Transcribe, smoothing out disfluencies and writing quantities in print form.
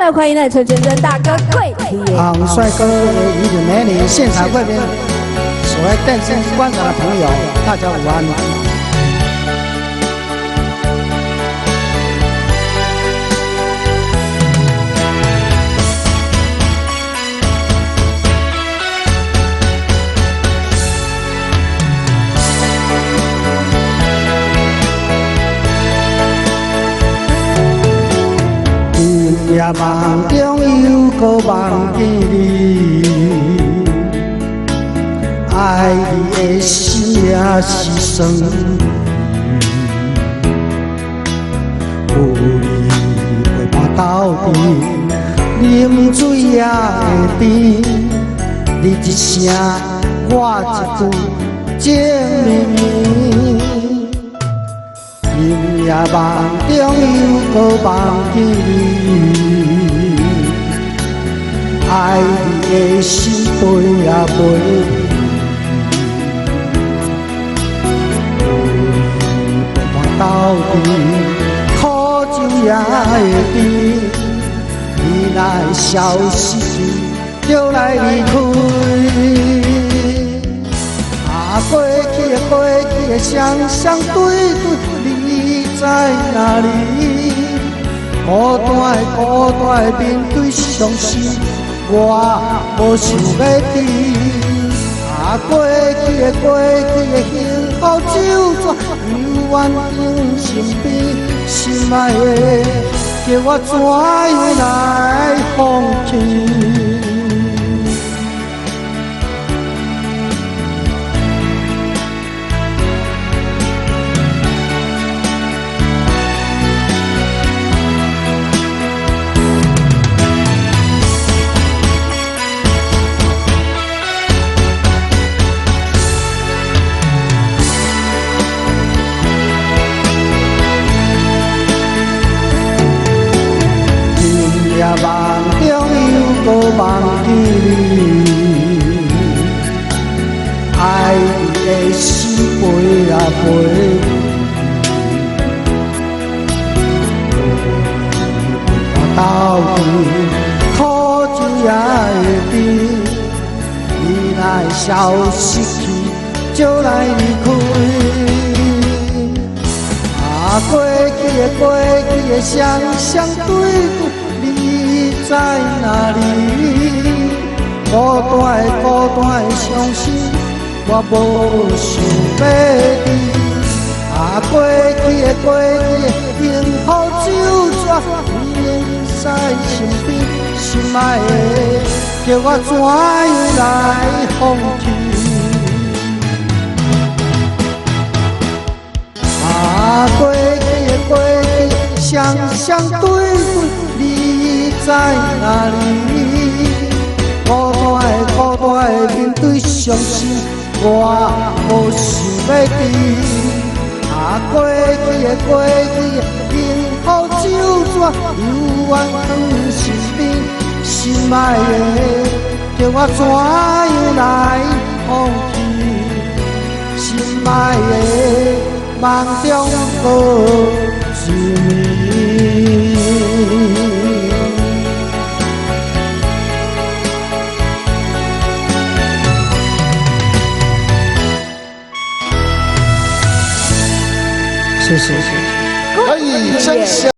来欢迎赖纯先生大哥跪舔。好，帅哥与美女现场贵宾，所谓电视观赏的朋友，大家午安。夜梦中又搁梦见你，爱你的心也是酸。有你陪我斗阵，饮水也会甜。你一声，我一句，证明。今夜梦中又搁梦见你，爱你的心飞也飞，陪我斗阵，苦酒也会甜。你若消失去，就来离开。过去的双对对。你在哪里？孤单的面对伤心，我无想要你。过去的幸福就这永远在身边，心爱的，叫我怎样来放弃？夜梦中又搁梦见你，爱你的心飞啊飞，我斗阵，苦酒也会甜。你若消失去，就来离开。过去的双对对。你在哪里？孤单的伤心，我无想要你。过去的幸福就这永在身边，心爱的，叫我怎样来放弃？过去的双对对。你在哪里？孤单的面对伤心，我无想要你。过去的幸福就这永远在身边，心爱的，叫我怎样来放弃？心爱的，梦中搁是你。谢谢，可以真香。